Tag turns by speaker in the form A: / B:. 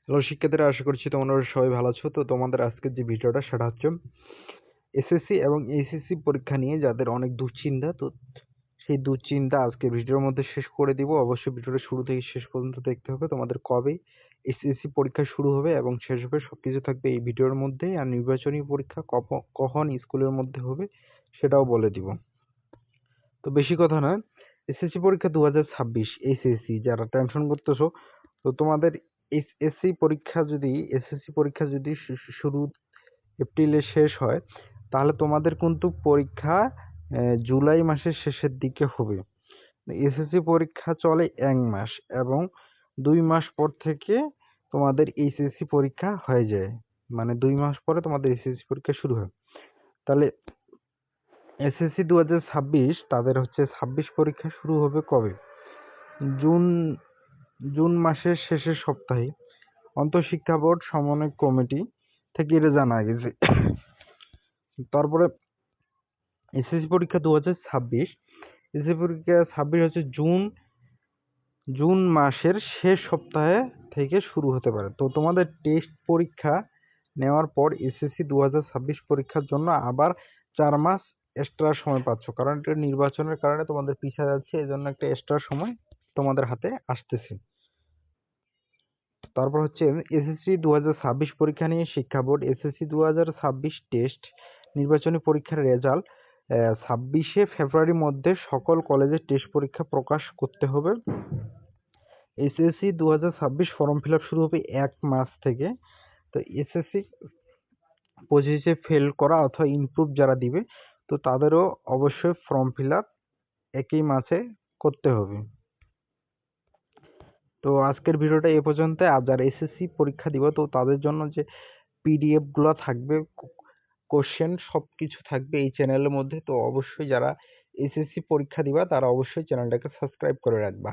A: Hello শিক্ষার্থীরা, আশা করছি তোমরা সবাই ভালো আছো। তো তোমাদের আজকের যে ভিডিওটা সেটা হচ্ছে এসএসসি এবং এইচএসসি পরীক্ষা নিয়ে যাদের অনেক দুশ্চিন্তা। তো সেই দুশ্চিন্তা আজকের ভিডিওর মধ্যে শেষ করে দিব। অবশ্যই ভিডিওটা শুরু থেকে শেষ পর্যন্ত দেখতে হবে। তোমাদের কবে এসএসসি পরীক্ষা শুরু হবে এবং শেষ হবে সবকিছু থাকবে এই ভিডিওর মধ্যে। আর নির্বাচনী পরীক্ষা কখন স্কুলের মধ্যে হবে সেটাও বলে দিব। তো বেশি কথা নয়, এসএসসি পরীক্ষা 2026 এইচএসসি যারা টেনশন করতেছো, তো তোমাদের এসএসসি পরীক্ষা যদি শুরু এপ্রিলে শেষ হয়, তাহলে তোমাদের কিন্তু পরীক্ষা জুলাই মাসের শেষের দিকে হবে। এসএসসি পরীক্ষা চলে 1 মাস এবং 2 মাস পর থেকে তোমাদের এইচএসসি পরীক্ষা হয়ে যায়। মানে 2 মাস পরে তোমাদের এসএসসি পরীক্ষা শুরু হয়। তাহলে এসএসসি 2026 তাদের হচ্ছে 26 পরীক্ষা শুরু হবে কবে? জুন জুন মাসের শেষের সপ্তাহে আন্তঃশিক্ষা বোর্ড সমন্বয় কমিটি থেকে এটা জানা গেছে। তারপরে এসএসসি পরীক্ষা 2026, এসএসসি পরীক্ষা 26 হচ্ছে জুন মাসের শেষ সপ্তাহে থেকে শুরু হতে পারে। তো তোমাদের টেস্ট পরীক্ষা নেওয়ার পর এসএসসি 2026 পরীক্ষার জন্য আবার 4 মাস এক্সট্রা সময় পাচ্ছ, কারণ এটা নির্বাচনের কারণে তোমাদের পিছিয়ে যাচ্ছে, এই জন্য একটা এক্সট্রা সময় তোমাদের হাতে আসতেছে। তারপর হচ্ছে এসএসসি 2026 পরীক্ষা নিয়ে শিক্ষা বোর্ড এসএসসি 2026 টেস্ট নির্বাচনী পরীক্ষার রেজাল্ট 26শে ফেব্রুয়ারির মধ্যে সকল কলেজের টেস্ট পরীক্ষা প্রকাশ করতে হবে। এসএসসি 2026 ফর্ম ফিল আপ শুরু হবে 1 মাস থেকে। তো এসএসসি 25-এ ফেল করা অথবা ইমপ্রুভ যারা দিবে, তো তাদেরও অবশ্যই ফর্ম ফিল আপ একই মাসে করতে হবে। তো আজকের ভিডিওটা এ পর্যন্ত। আর যারা এসএসসি পরীক্ষা দিব, তো তাদের জন্য যে পিডিএফ গুলো থাকবে, কোশ্চেন সবকিছু থাকবে এই চ্যানেলের মধ্যে। তো অবশ্যই যারা এসএসসি পরীক্ষা দিবা তারা অবশ্যই চ্যানেলটাকে সাবস্ক্রাইব করে রাখবা।